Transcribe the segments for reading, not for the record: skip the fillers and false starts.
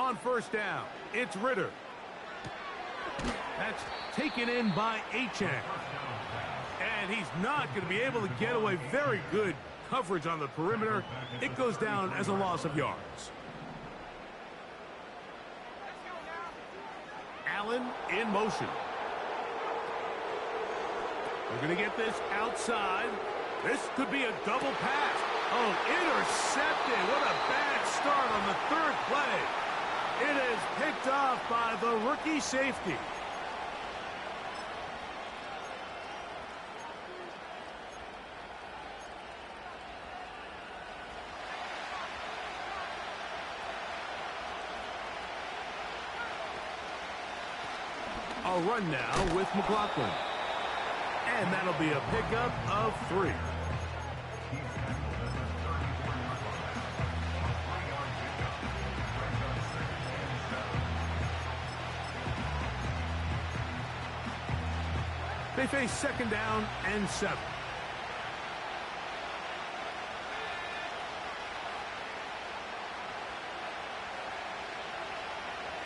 On first down, it's Ritter. That's taken in by Achane. And he's not going to be able to get away. Very good coverage on the perimeter. It goes down as a loss of yards. Allen in motion. We're going to get this outside. This could be a double pass. Oh, intercepted. What a bad start on the third play. It is picked off by the rookie safety. A run now with McLaughlin. And that'll be a pickup of 3. They face second down and 7.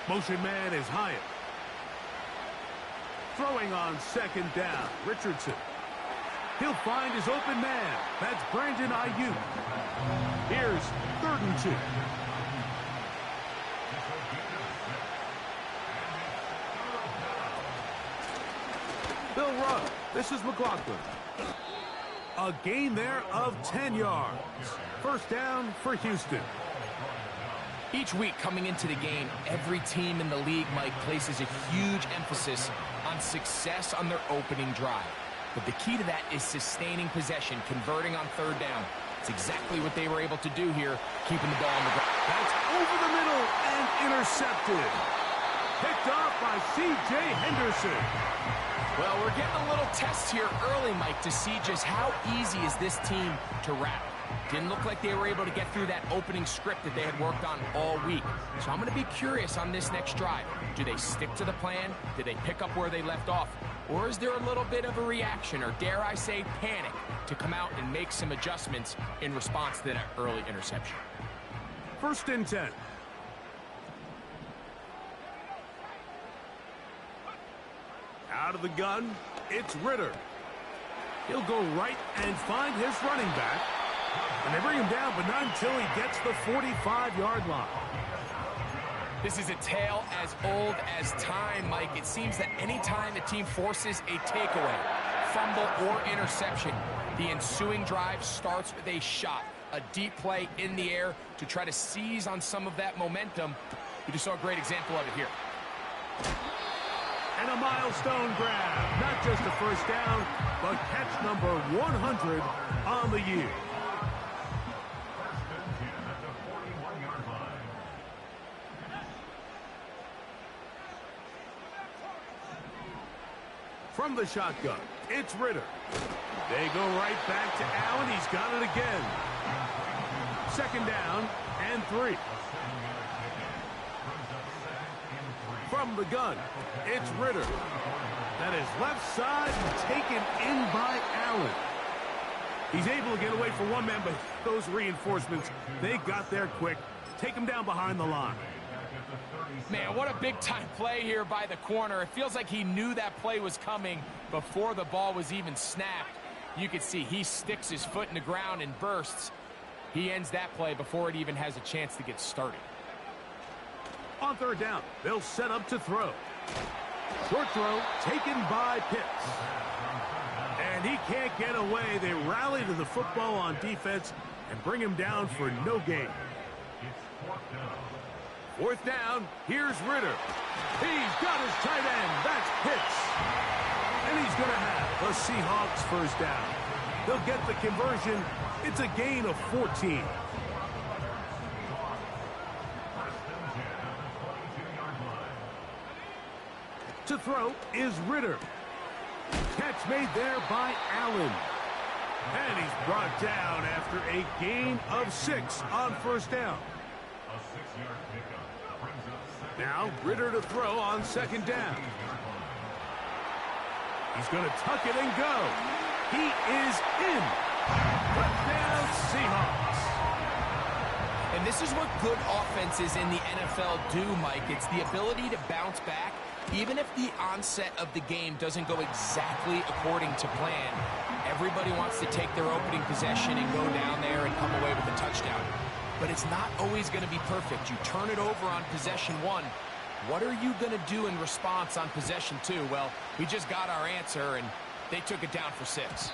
Motion man is Hyatt. Throwing on second down, Richardson. He'll find his open man. That's Brandon Ayuk. Here's 3rd and 2. They'll run. This is McLaughlin. A gain there of 10 yards. First down for Houston. Each week coming into the game, every team in the league, Mike, places a huge emphasis on success on their opening drive. But the key to that is sustaining possession, converting on 3rd down. It's exactly what they were able to do here, keeping the ball on the ground. That's over the middle and intercepted. Picked off by C.J. Henderson. Well, we're getting a little test here early, Mike, to see just how easy is this team to wrap. Didn't look like they were able to get through that opening script that they had worked on all week. So I'm going to be curious on this next drive. Do they stick to the plan? Do they pick up where they left off? Or is there a little bit of a reaction, or dare I say panic, to come out and make some adjustments in response to that early interception? 1st and 10. Out of the gun, it's Ritter. He'll go right and find his running back. And they bring him down, but not until he gets the 45-yard line. This is a tale as old as time, Mike. It seems that any time a team forces a takeaway, fumble, or interception, the ensuing drive starts with a shot, a deep play in the air to try to seize on some of that momentum. We just saw a great example of it here. And a milestone grab. Not just a first down, but catch number 100 on the year. From the shotgun, it's Ritter. They go right back to Allen. He's got it again. 2nd down and 3. From the gun, it's Ritter. That is left side and taken in by Allen. He's able to get away for one man, but those reinforcements, they got there quick. Take him down behind the line. Man, what a big-time play here by the corner. It feels like he knew that play was coming before the ball was even snapped. You can see he sticks his foot in the ground and bursts. He ends that play before it even has a chance to get started. On 3rd down, they'll set up to throw. Short throw taken by Pitts. And he can't get away. They rally to the football on defense and bring him down for no gain. 4th down, here's Ritter. He's got his tight end. That's Pitts. And he's going to have the Seahawks first down. They'll get the conversion. It's a gain of 14. To throw is Ritter. Catch made there by Allen. And he's brought down after a gain of 6 on first down. Now Ritter to throw on 2nd down. He's going to tuck it and go. He is in. Touchdown Seahawks. And this is what good offenses in the NFL do, Mike. It's the ability to bounce back, even if the onset of the game doesn't go exactly according to plan. Everybody wants to take their opening possession and go down there and come away with a touchdown. But it's not always going to be perfect. You turn it over on possession 1. What are you going to do in response on possession 2? Well, we just got our answer, and they took it down for 6.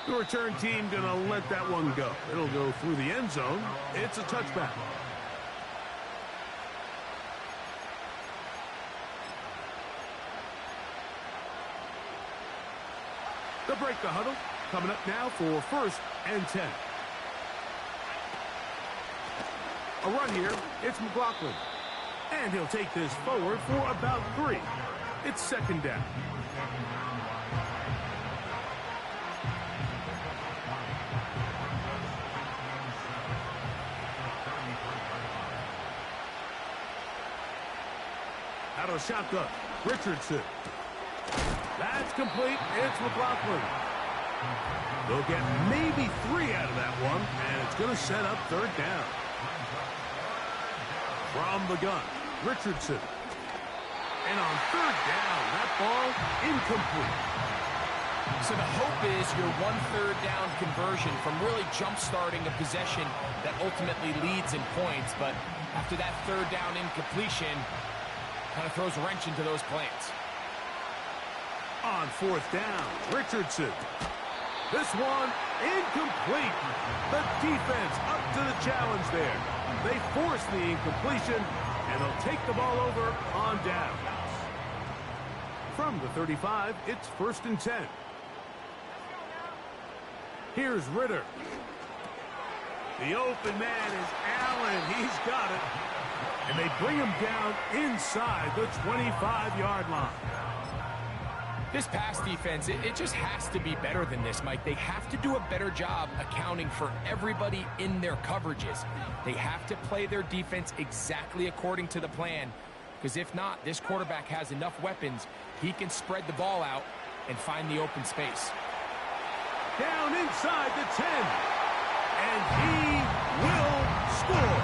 The return team going to let that one go. It'll go through the end zone. It's a touchback. They'll break the huddle. Coming up now for 1st and 10. A run here. It's McLaughlin. And he'll take this forward for about 3. It's 2nd down. Out of the shotgun, Richardson. That's complete. It's McLaughlin. They'll get maybe 3 out of that one, and it's going to set up 3rd down. From the gun, Richardson. And on 3rd down, that ball incomplete. So the hope is your 1/3 down conversion from really jump-starting a possession that ultimately leads in points. But after that 3rd down incompletion, kind of throws a wrench into those plans. On 4th down, Richardson. This one incomplete. The defense up to the challenge there. They force the incompletion, and they'll take the ball over on down. From the 35, it's 1st and 10. Here's Ritter. The open man is Allen. He's got it. And they bring him down inside the 25-yard line. This pass defense, it just has to be better than this, Mike. They have to do a better job accounting for everybody in their coverages. They have to play their defense exactly according to the plan, because if not, this quarterback has enough weapons. He can spread the ball out and find the open space. Down inside the 10. And he will score.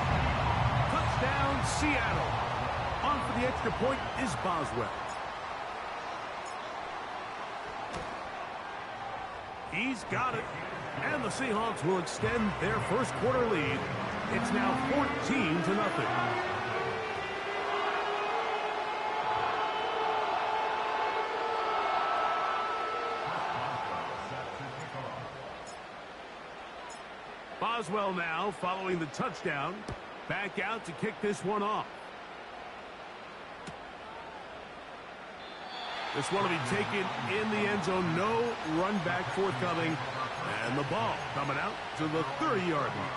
Touchdown, Seattle. On for the extra point is Boswell. He's got it. And the Seahawks will extend their 1st quarter lead. It's now 14-0. Boswell now following the touchdown. Back out to kick this one off. This one will be taken in the end zone. No run back forthcoming. And the ball coming out to the 30-yard line.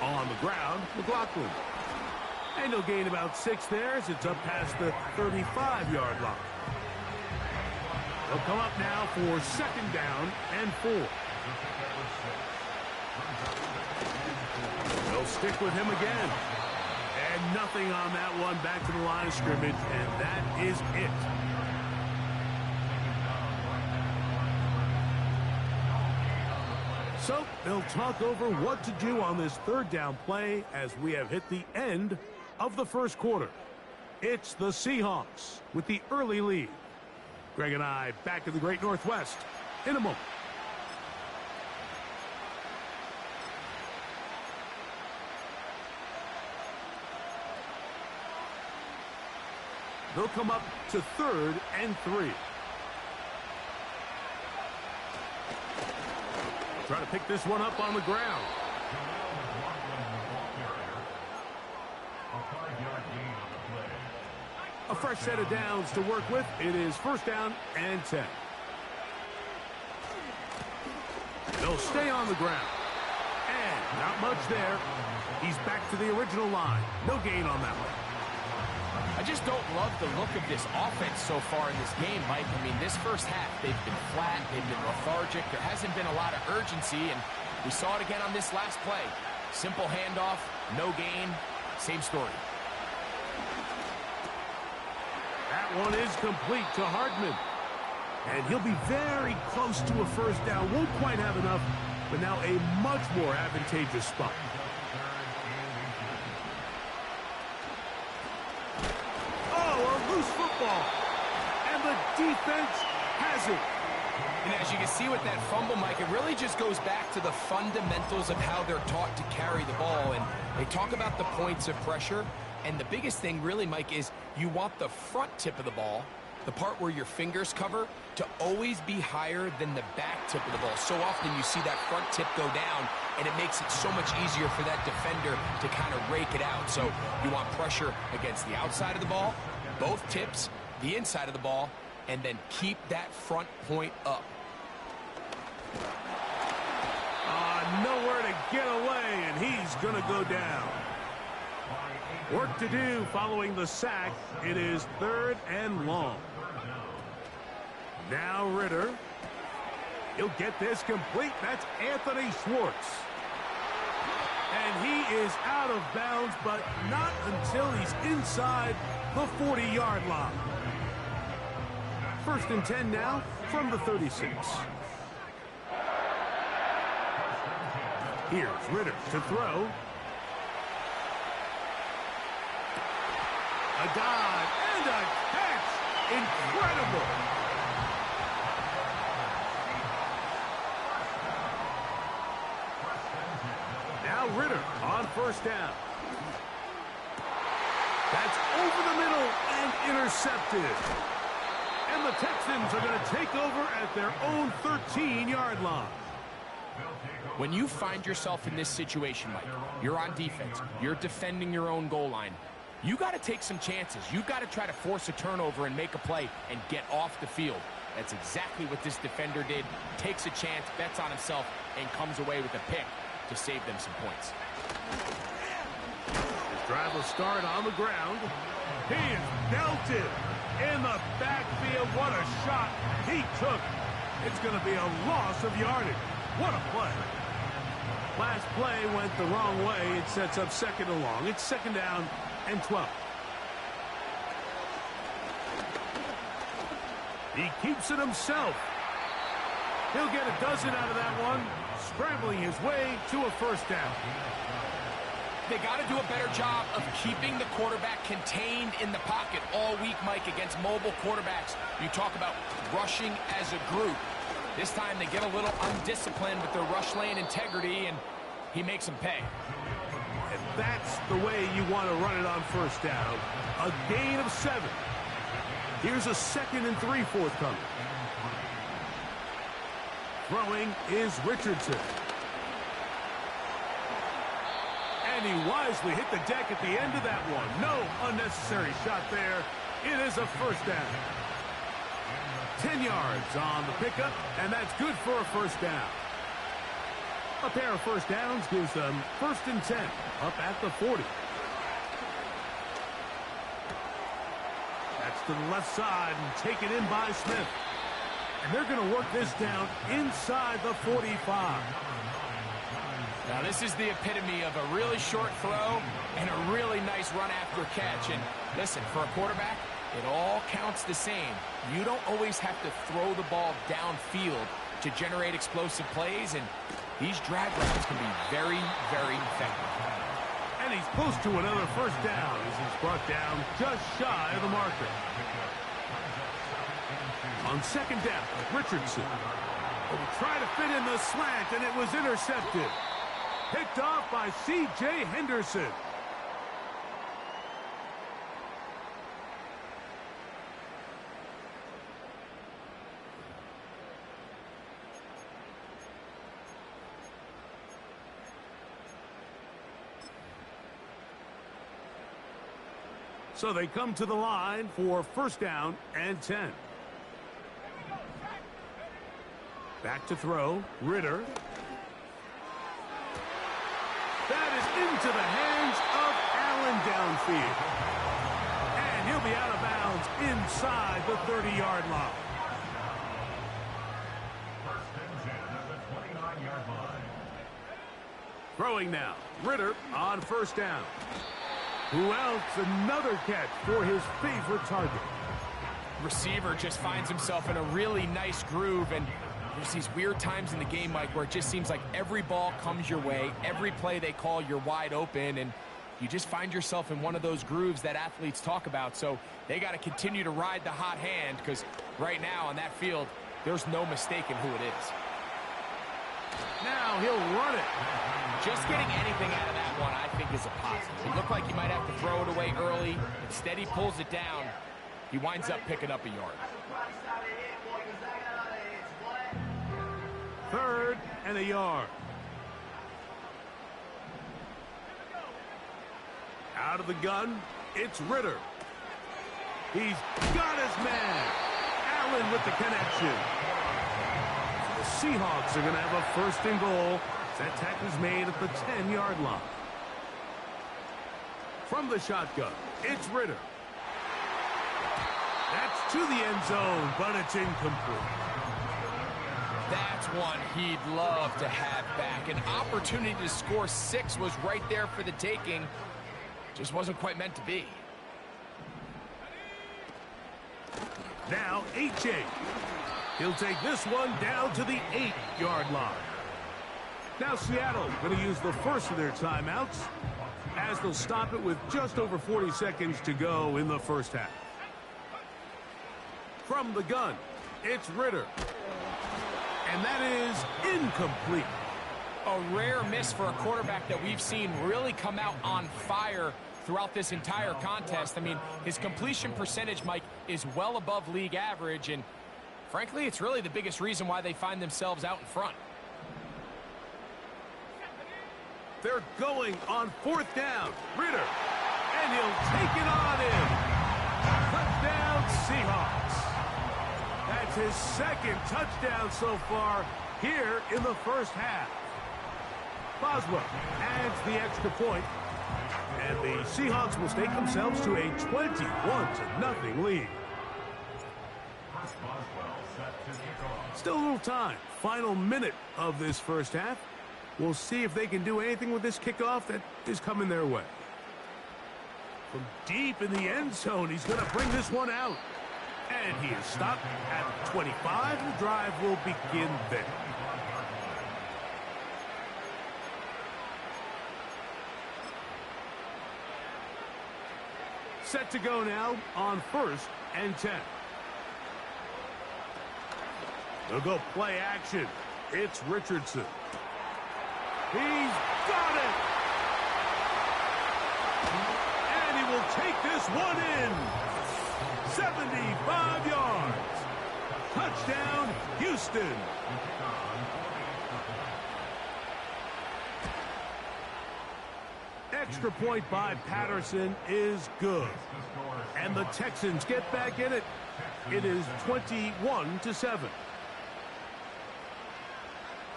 On the ground, McLaughlin. And he'll gain about 6 there as it's up past the 35-yard line. They'll come up now for 2nd down and 4. They'll stick with him again. And nothing on that one. Back to the line of scrimmage, and that is it. So they'll talk over what to do on this 3rd down play as we have hit the end of the 1st quarter. It's the Seahawks with the early lead. Greg and I back in the Great Northwest in a moment. They'll come up to 3rd and 3. Try to pick this one up on the ground. A fresh set of downs to work with. It is 1st down and 10. They'll stay on the ground. And not much there. He's back to the original line. No gain on that one. I just don't love the look of this offense so far in this game, Mike. I mean, this 1st half, they've been flat, they've been lethargic. There hasn't been a lot of urgency, and we saw it again on this last play. Simple handoff, no gain, same story. That one is complete to Hardman. And he'll be very close to a first down. Won't quite have enough, but now a much more advantageous spot. Oh, a loose football. And the defense has it. And as you can see with that fumble, Mike, it really just goes back to the fundamentals of how they're taught to carry the ball. And they talk about the points of pressure. And the biggest thing really, Mike, is you want the front tip of the ball, the part where your fingers cover, to always be higher than the back tip of the ball. So often you see that front tip go down, and it makes it so much easier for that defender to kind of rake it out. So you want pressure against the outside of the ball, both tips, the inside of the ball, and then keep that front point up. Nowhere to get away, and he's going to go down. Work to do following the sack. It is 3rd and long. Now Ritter. He'll get this complete. That's Anthony Schwartz. And he is out of bounds, but not until he's inside the 40-yard line. 1st and 10 now from the 36. Here's Ritter to throw. A dive and a catch. Incredible. Now Ritter on 1st down. That's over the middle and intercepted. And the Texans are going to take over at their own 13-yard line. When you find yourself in this situation, Mike, you're on defense, you're defending your own goal line, you got to take some chances. You got to try to force a turnover and make a play and get off the field. That's exactly what this defender did. Takes a chance, bets on himself, and comes away with a pick to save them some points. His drive will start on the ground. He is belted in the backfield. What a shot he took. It's going to be a loss of yardage. What a play. Last play went the wrong way. It sets up 2nd and long. It's 2nd down and 12. He keeps it himself. He'll get a dozen out of that one, scrambling his way to a 1st down. They got to do a better job of keeping the quarterback contained in the pocket all week, Mike, against mobile quarterbacks. You talk about rushing as a group. This time they get a little undisciplined with their rush lane integrity, and he makes them pay. And that's the way you want to run it on 1st down. A gain of 7. Here's a 2nd and 3 forthcoming. Throwing is Richardson. And he wisely hit the deck at the end of that one. No unnecessary shot there. It is a 1st down. 10 yards on the pickup, and that's good for a 1st down. A pair of 1st downs gives them 1st and 10 up at the 40. That's to the left side and taken in by Smith. And they're going to work this down inside the 45. Now this is the epitome of a really short throw and a really nice run after catch. And listen, for a quarterback, it all counts the same. You don't always have to throw the ball downfield to generate explosive plays, and these drag routes can be very, very effective. And he's close to another 1st down as he's brought down just shy of the marker. On 2nd down, Richardson will try to fit in the slant, and it was intercepted. Picked off by C.J. Henderson. So they come to the line for 1st down and 10. Back to throw, Ritter. That is into the hands of Allen downfield. And he'll be out of bounds inside the 30-yard line. 1st and 10 at the 29-yard line. Throwing now, Ritter on 1st down. Who else? Another catch for his favorite target. receiver just finds himself in a really nice groove, and there's these weird times in the game, Mike, where it just seems like every ball comes your way, every play they call, you're wide open, and you just find yourself in one of those grooves that athletes talk about. So they got to continue to ride the hot hand, because right now on that field, there's no mistaking who it is. Now he'll run it. Just getting anything out of that one, I think, is a positive. It looked like he might have to throw it away early. Instead, he pulls it down. He winds up picking up a yard. 3rd and a yard. Out of the gun, it's Ritter. He's got his man. Allen with the connection. The Seahawks are going to have a 1st and goal. That tackle is made at the 10-yard line. From the shotgun, it's Ritter. That's to the end zone, but it's incomplete. That's one he'd love to have back. An opportunity to score 6 was right there for the taking. Just wasn't quite meant to be. Now, H.A. He'll take this one down to the 8-yard line. Now Seattle going to use the first of their timeouts as they'll stop it with just over 40 seconds to go in the first half. From the gun, it's Ritter. And that is incomplete. A rare miss for a quarterback that we've seen really come out on fire throughout this entire contest. I mean, his completion percentage, Mike, is well above league average, and frankly, it's really the biggest reason why they find themselves out in front. They're going on 4th down. Ritter, and he'll take it on in. Touchdown, Seahawks. That's his 2nd touchdown so far here in the first half. Boswell adds the extra point, and the Seahawks will stake themselves to a 21-0 lead. Still a little time. Final minute of this first half. We'll see if they can do anything with this kickoff that is coming their way. From deep in the end zone, he's going to bring this one out. And he is stopped at 25. The drive will begin there. Set to go now on 1st and 10. They'll go play action. It's Richardson. He's got it! And he will take this one in. 75 yards. Touchdown, Houston. Extra point by Patterson is good. And the Texans get back in it. It is 21-7.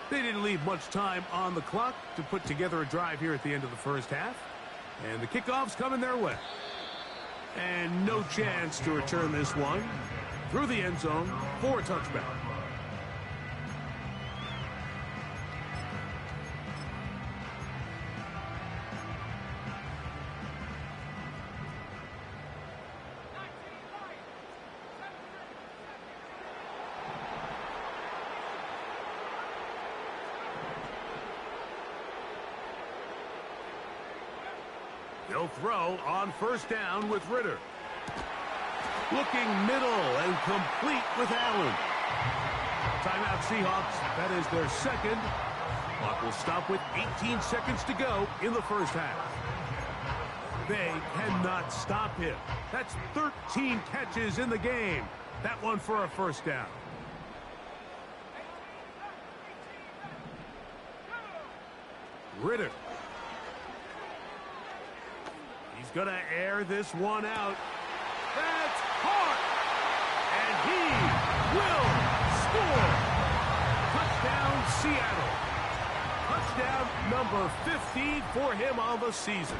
They didn't leave much time on the clock to put together a drive here at the end of the first half. And the kickoff's coming their way. And no chance to return this one through the end zone for a touchback. They'll throw on 1st down with Ritter. Looking middle and complete with Allen. Timeout Seahawks. That is their 2nd. Clock will stop with 18 seconds to go in the first half. They cannot stop him. That's 13 catches in the game. That one for a 1st down. Ritter. He's going to air this one out. That's hard. And he will score. Touchdown, Seattle. Touchdown number 15 for him on the season.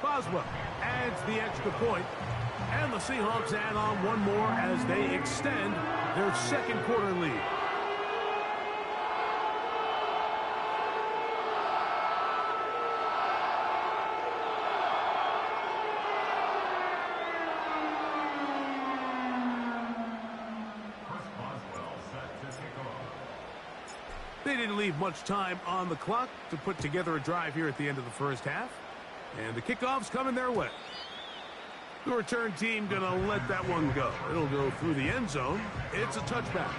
Boswell adds the extra point, and the Seahawks add on one more as they extend their 2nd quarter lead. They didn't leave much time on the clock to put together a drive here at the end of the first half. And the kickoff's coming their way. The return team going to let that one go. It'll go through the end zone. It's a touchback.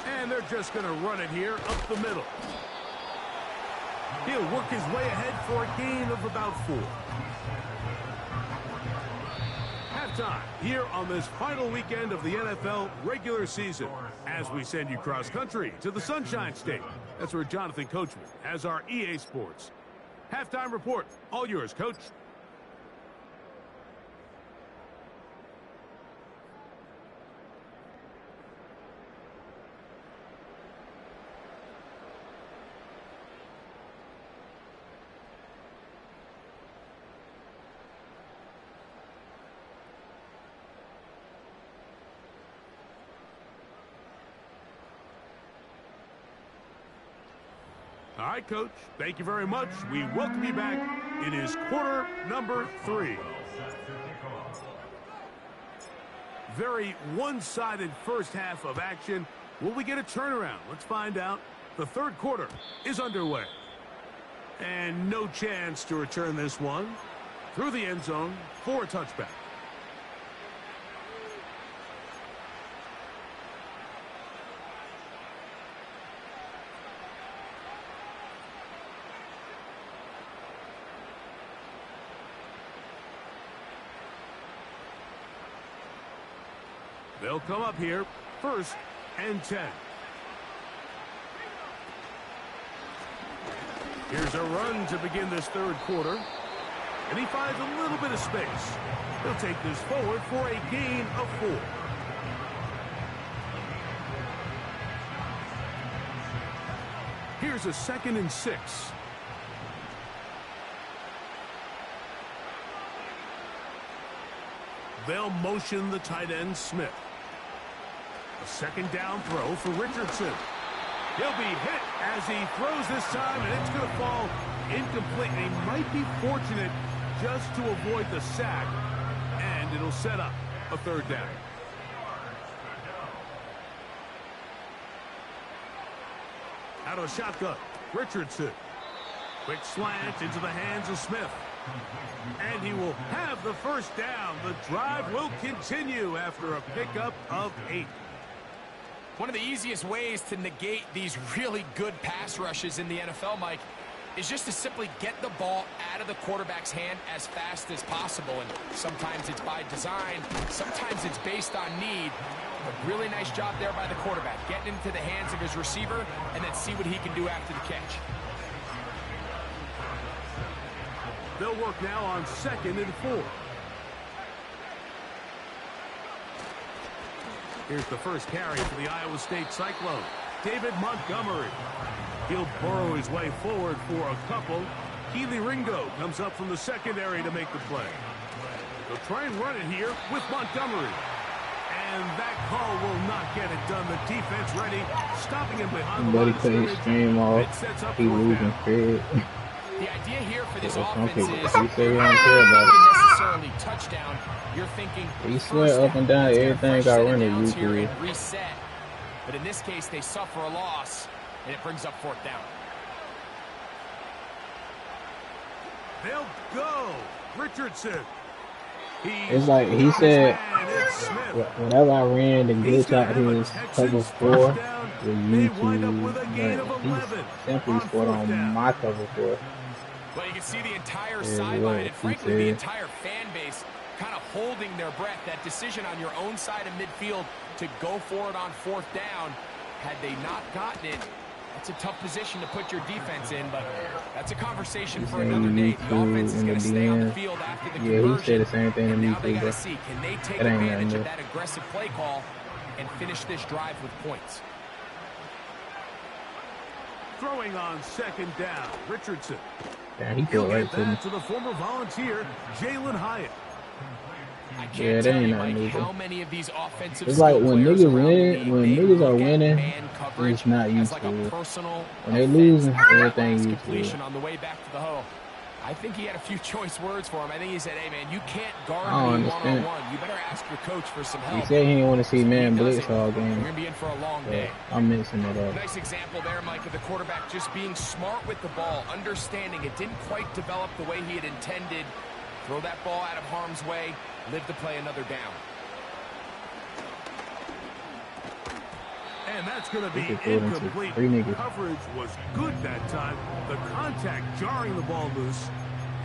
And they're just going to run it here up the middle. He'll work his way ahead for a gain of about 4. Halftime here on this final weekend of the NFL regular season as we send you cross-country to the Sunshine State. That's where Jonathan Coachman has our EA Sports halftime report. All yours, Coach. All right, Coach. Thank you very much. We welcome you back. It is quarter number 3. Very one-sided first half of action. Will we get a turnaround? Let's find out. The third quarter is underway. And no chance to return this one through the end zone for a touchback. They'll come up here, 1st and 10. Here's a run to begin this third quarter. And he finds a little bit of space. He'll take this forward for a gain of 4. Here's a 2nd and 6. They'll motion the tight end, Smith. A 2nd down throw for Richardson. He'll be hit as he throws this time, and it's going to fall incomplete. He might be fortunate just to avoid the sack, and it'll set up a 3rd down. Out of a shotgun, Richardson. Quick slant into the hands of Smith. And he will have the 1st down. The drive will continue after a pickup of 8. One of the easiest ways to negate these really good pass rushes in the NFL, Mike, is just to simply get the ball out of the quarterback's hand as fast as possible. And sometimes it's by design, sometimes it's based on need. But really nice job there by the quarterback, getting into the hands of his receiver and then see what he can do after the catch. They'll work now on 2nd and 4. Here's the first carry for the Iowa State Cyclone. David Montgomery. He'll burrow his way forward for a couple. Keely Ringo comes up from the secondary to make the play. They'll try and run it here with Montgomery. And that call will not get it done. The defense ready, stopping him behind the line. Cut his stream off. He losing Fred. The idea here for this offense is necessarily touchdown. You're thinking he swear up and down everything got running here and reset. But in this case, they suffer a loss, and it brings up 4th down. They'll go. Richardson. It's like he said, whenever I ran the glitch out his cover 4 with YouTube, he simply scored on my cover 4. Well, you can see the entire sideline and, frankly, the entire fan base kind of holding their breath. That decision on your own side of midfield to go for it on 4th down, had they not gotten it, that's a tough position to put your defense in, but that's a conversation for another day. The offense is going to stay on the field after the conversion. Yeah, he said the same thing to me, now they got bro. to see, can they take advantage of that aggressive play call and finish this drive with points? Throwing on 2nd down, Richardson. Yeah, he He'll right get that to the former Volunteer, Jalen Hyatt. I can't tell you, Mike, how many of these offensive it's like when players niggas around the win, league, when they niggas are look at winning, man coverage it's not as used like to a it. personal When they offense. losing, That everything last used to it. completion on the way back to the huddle. I think he had a few choice words for him. I think he said, hey, man, you can't guard me one-on-one. You better ask your coach for some help. He said he didn't want to see man blitz all game. You're going to be in for a long day. I'm mixing it up. Nice example there, Mike, of the quarterback just being smart with the ball, understanding it didn't quite develop the way he had intended. Throw that ball out of harm's way, live to play another down. And that's going to be incomplete. Coverage was good that time. The contact jarring the ball loose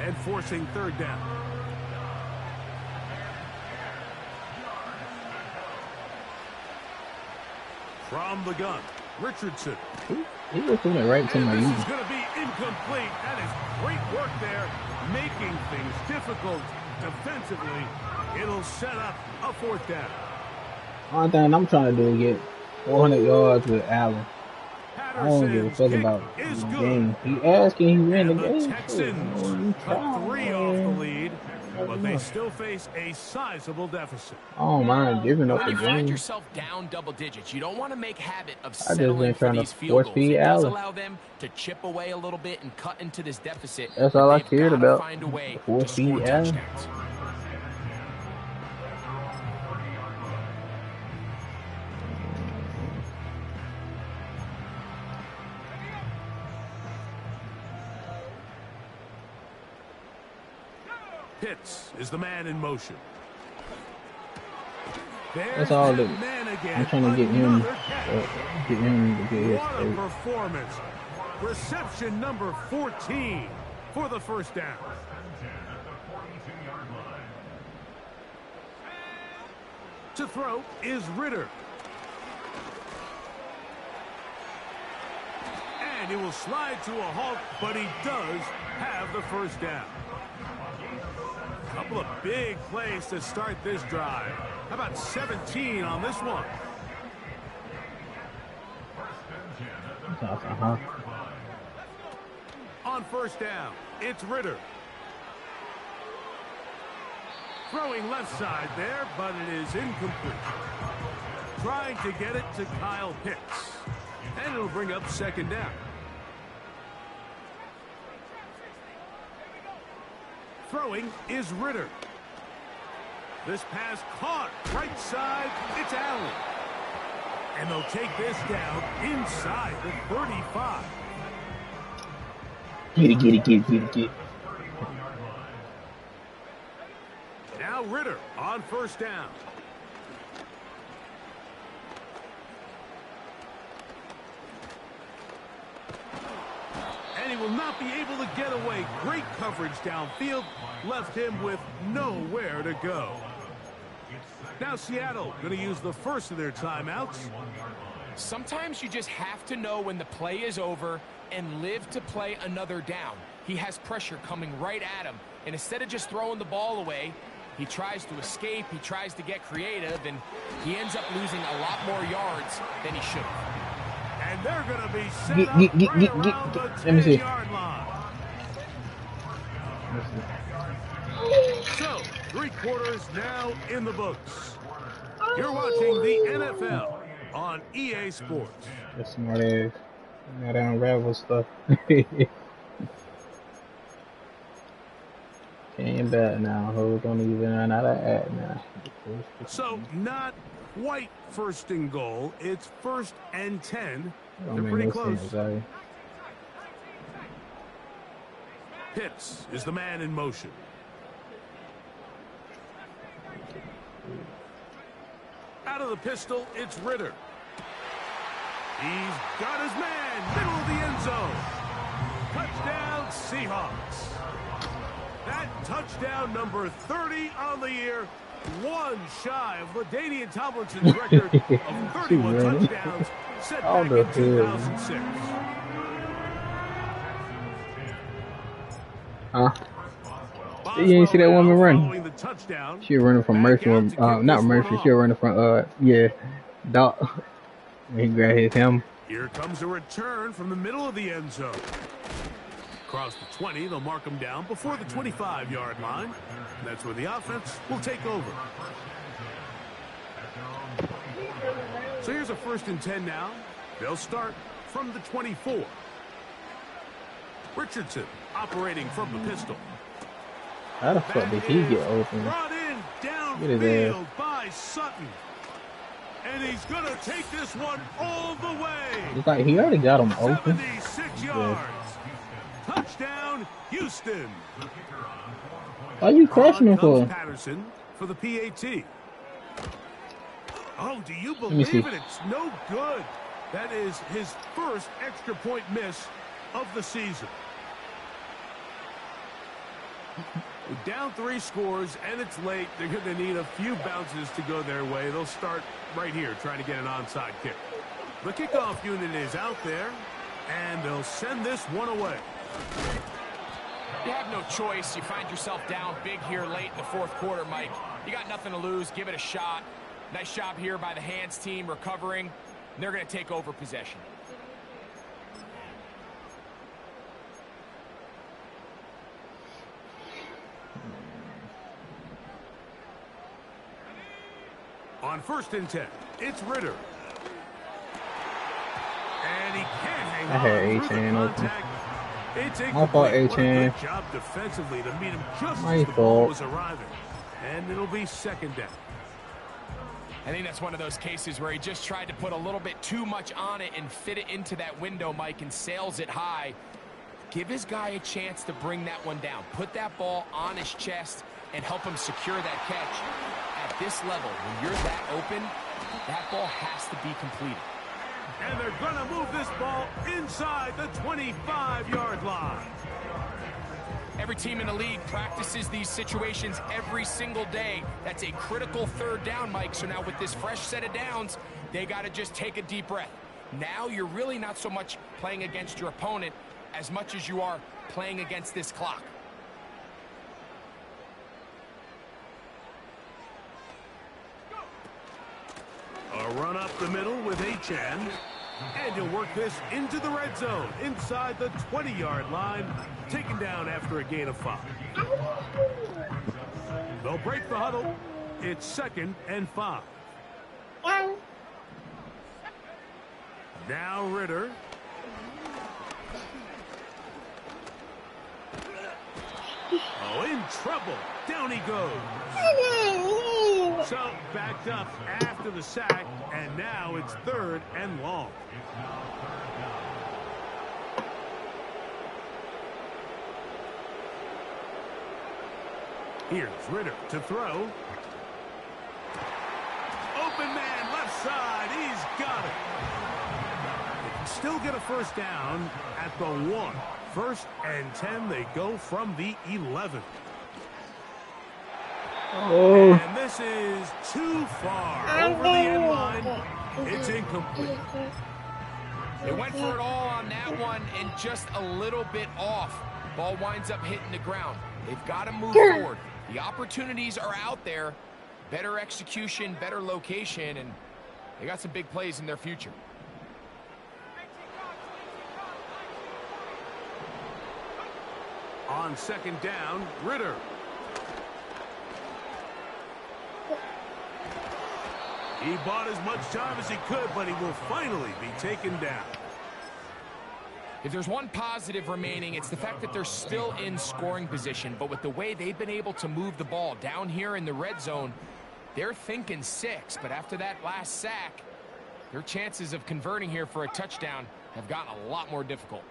and forcing third down. From the gun, Richardson. He was doing it right to my This knee. is going to be incomplete. That is great work there, making things difficult defensively. It'll set up a fourth down. Only thing I'm trying to do is get 400 yards with Allen. I don't give a fuck about the game. He asking, he win the game. Texans cut 3 off the lead, but they still face a sizable deficit. I don't mind giving up the When you find game. yourself down double digits, you don't want to make habit of I just settling been for trying these to field force goals. feed It does Allen. allow them to chip away a little bit and cut into this deficit. That's all I They've cared gotta about. find a way Force to score feed Allen. touchdowns. Pitts is the man in motion. That's all that I'm trying to get him to get his What a performance. Reception number 14 for the first down. To throw is Ritter. And he will slide to a halt, but he does have the first down. Couple of big plays to start this drive. How about 17 on this one? On first down, it's Ritter. Throwing left side there, but it is incomplete. Trying to get it to Kyle Pitts. And it'll bring up second down. Throwing is Ritter. This pass caught right side. It's Allen. And they'll take this down inside the 35. Get it. Now Ritter on first down. And he will not be able to get away. Great coverage downfield. Left him with nowhere to go. Now Seattle going to use the first of their timeouts. Sometimes you just have to know when the play is over and live to play another down. He has pressure coming right at him. And instead of just throwing the ball away, he tries to escape, he tries to get creative, and he ends up losing a lot more yards than he should have. And they're going to be set up right around the 10-yard line. So, 3 quarters now in the books. You're watching the NFL on EA Sports. That's smart ass. Now they unravel stuff. Came back now. Who's gonna even run out of ad now? So, not quite first and goal. It's 1st and 10. They're pretty close. Pitts is the man in motion. Out of the pistol, it's Ritter. He's got his man, middle of the end zone. Touchdown, Seahawks. That touchdown number 30 on the year, one shy of LaDainian Tomlinson's record of 31 touchdowns set back in 2006. Huh? You ain't see that woman running. She was running from Murphy, not Murphy. She was running from yeah, Doc. He grabbed his helmet. Here comes a return from the middle of the end zone. Across the 20, they'll mark him down before the 25-yard line. That's where the offense will take over. So here's a 1st and 10 now. They'll start from the 24. Richardson operating from the pistol. How the fuck did he get open? Brought in downfield by Sutton. And he's going to take this one all the way. It's like he already got him open. 76 yards. Touchdown, Houston. Why are you crashing him for? Patterson for the PAT. Oh, do you believe it? It's no good. That is his first extra point miss of the season. Down 3 scores, and it's late. They're going to need a few bounces to go their way. They'll start right here trying to get an onside kick. The kickoff unit is out there, and they'll send this one away. You have no choice. You find yourself down big here late in the 4th quarter, Mike. You got nothing to lose. Give it a shot. Nice job here by the hands team recovering. They're going to take over possession. On 1st and 10, it's Ritter. And he can't hang on through the contact. It's incomplete. What a good job defensively to meet him just as the ball was arriving. And it'll be 2nd down. I think that's one of those cases where he just tried to put a little bit too much on it and fit it into that window, Mike, and sails it high. Give his guy a chance to bring that one down. Put that ball on his chest and help him secure that catch. At this level, when you're that open, that ball has to be completed. And they're going to move this ball inside the 25-yard line. Every team in the league practices these situations every single day. That's a critical 3rd down, Mike. So now with this fresh set of downs, they got to just take a deep breath. Now you're really not so much playing against your opponent as much as you are playing against this clock. A run up the middle with Achan. And he'll work this into the red zone, inside the 20-yard line, taken down after a gain of 5. They'll break the huddle. It's 2nd and 5. Now Ritter. Oh, in trouble. Down he goes. So backed up after the sack, and now it's 3rd and long. Here's Ritter to throw. Open man, left side. He's got it. They can still get a 1st down at the 1. 1st and 10. They go from the 11. Oh. And this is too far over the end line. It's incomplete. They went for it all on that one and just a little bit off. Ball winds up hitting the ground. They've got to move forward. The opportunities are out there. Better execution, better location, and they got some big plays in their future. On 2nd down, Ritter. He bought as much time as he could, but he will finally be taken down. If there's one positive remaining, it's the fact that they're still in scoring position. But with the way they've been able to move the ball down here in the red zone, they're thinking 6. But after that last sack, their chances of converting here for a touchdown have gotten a lot more difficult.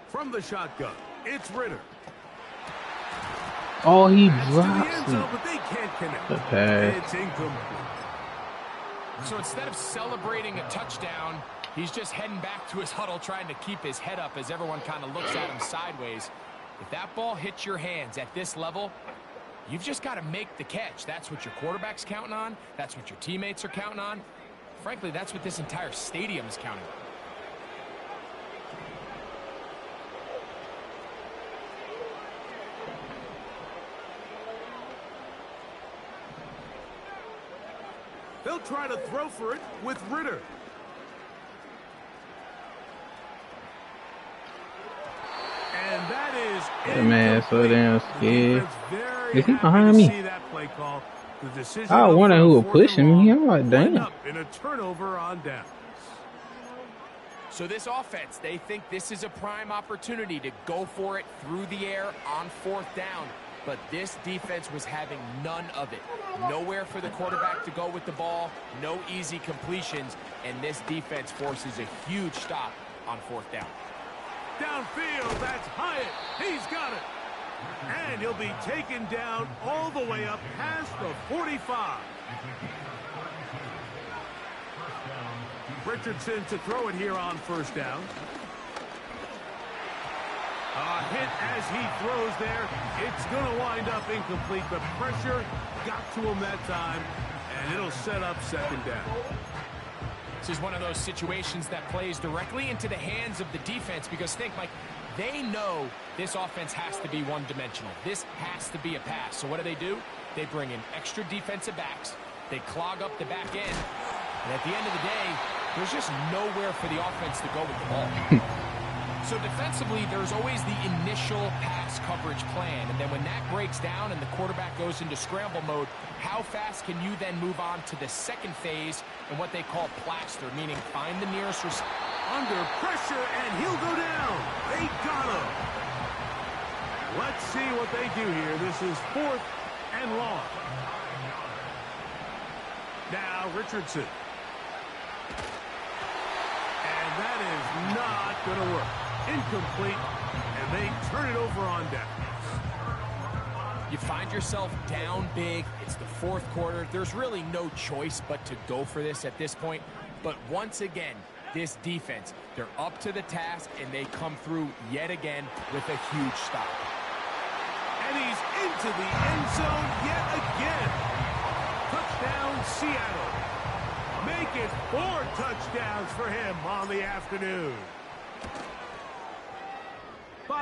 From the shotgun, it's Ritter. Oh, he drops it. But they can't connect. The pass. It's incomplete. So instead of celebrating a touchdown, he's just heading back to his huddle trying to keep his head up as everyone kind of looks at him sideways. If that ball hits your hands at this level, you've just got to make the catch. That's what your quarterback's counting on. That's what your teammates are counting on. Frankly, that's what this entire stadium is counting on. They'll try to throw for it with Ritter. That is That man so damn scared. Is he happy behind to me? see that play call. The decision I was up wondering for who a was 4th and pushing me. long I'm like, will end damn. up in a turnover on downs. So this offense, they think this is a prime opportunity to go for it through the air on 4th down. But this defense was having none of it. Nowhere for the quarterback to go with the ball, no easy completions, and this defense forces a huge stop on 4th down. Downfield, that's Hyatt. He's got it. And he'll be taken down all the way up past the 45. Richardson to throw it here on 1st down. A hit as he throws there. It's going to wind up incomplete. The pressure got to him that time, and it'll set up 2nd down. This is one of those situations that plays directly into the hands of the defense because think, Mike, they know this offense has to be one-dimensional. This has to be a pass. So what do? They bring in extra defensive backs. They clog up the back end. And at the end of the day, there's just nowhere for the offense to go with the ball. So defensively, there's always the initial pass coverage plan. And then when that breaks down and the quarterback goes into scramble mode, how fast can you then move on to the 2nd phase and what they call plaster, meaning find the nearest receiver. Under pressure, and he'll go down. They got him. Let's see what they do here. This is 4th and long. Now Richardson. And that is not going to work. Incomplete, and they turn it over on downs. You find yourself down big. It's the 4th quarter. There's really no choice but to go for this at this point. But once again, this defense, they're up to the task, and they come through yet again with a huge stop. And he's into the end zone yet again. Touchdown, Seattle. Make it 4 touchdowns for him on the afternoon.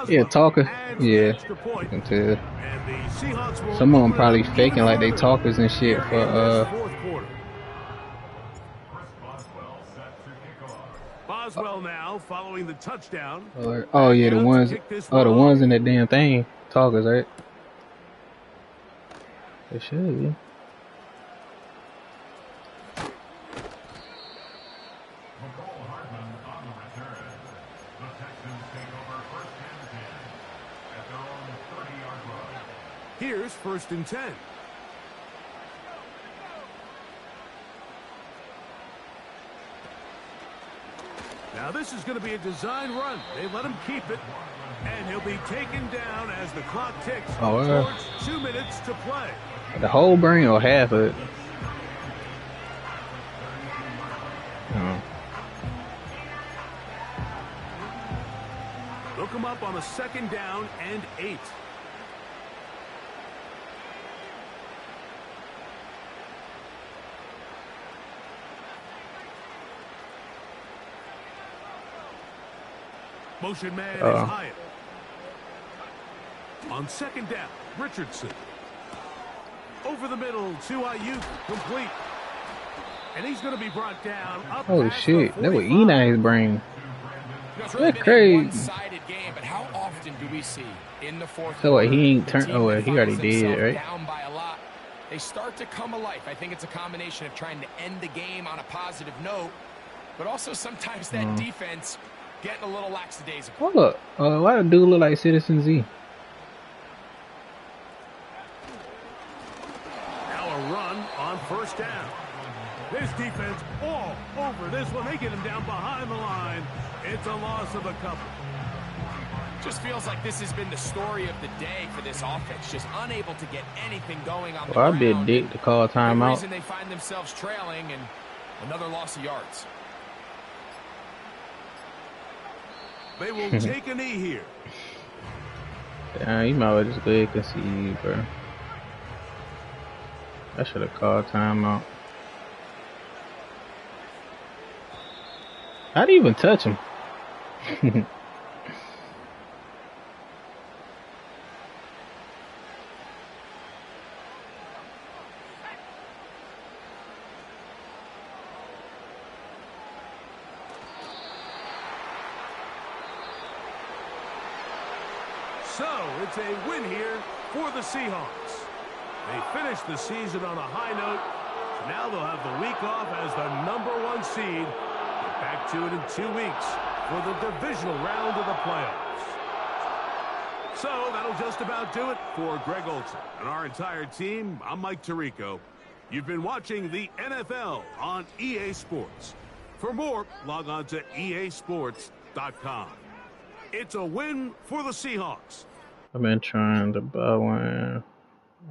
Yeah, talker. Yeah, I can tell. Some of them probably faking like they talkers and shit for Boswell now following the touchdown. Oh yeah, the ones in that damn thing. Talkers, right? They should be. Here's 1st and 10. Now this is going to be a design run. They let him keep it, and he'll be taken down as the clock ticks towards 2 minutes to play. The whole brain or half of it? Look him up on a 2nd down and 8. Motion man is Hyatt. On 2nd down, Richardson. Over the middle to Ayuk, complete. And he's going to be brought down. Oh shit, that was eating out his brain. That's crazy. One-sided game, but how often do we see in the 4th So quarter, he ain't turned. team Oh, that he already finds did, themselves right? down by a lot, they start to come alive. I think it's a combination of trying to end the game on a positive note, but also sometimes that defense getting a little lackadaisical. Hold up. Why the dude look like Citizen Z? Now a run on 1st down. This defense all over this one. They get him down behind the line. It's a loss of a couple. Just feels like this has been the story of the day for this offense. Just unable to get anything going on the Well, ground. I'd be a dick to call The timeout. reason they find themselves trailing and another loss of yards. They will take a knee here. Damn, you might well just go ahead and concede, bro. I should have called timeout. How'd he even touch him? So, it's a win here for the Seahawks. They finished the season on a high note. So now they'll have the week off as the #1 seed. Get back to it in 2 weeks for the divisional round of the playoffs. So that'll just about do it for Greg Olson and our entire team. I'm Mike Tirico. You've been watching the NFL on EA Sports. For more, log on to easports.com. It's a win for the Seahawks. I've been trying to buy one.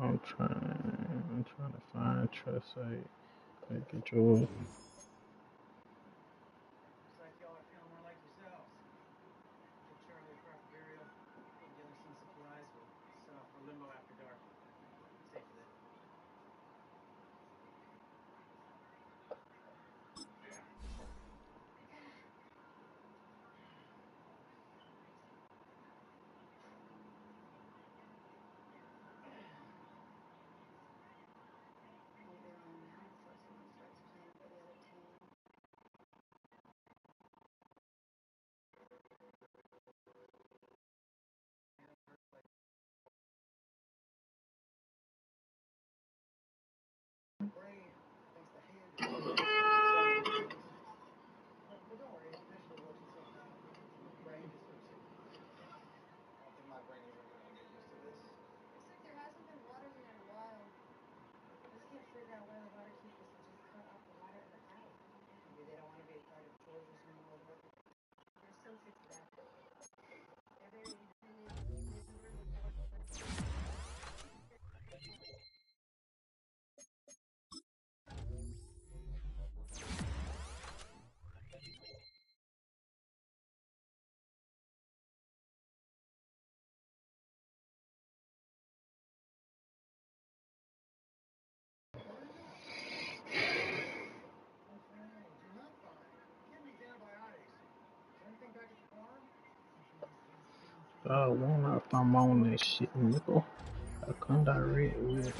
I'm trying to find trust site. Click control. I wonder if I'm on that shit, nigga. I come direct with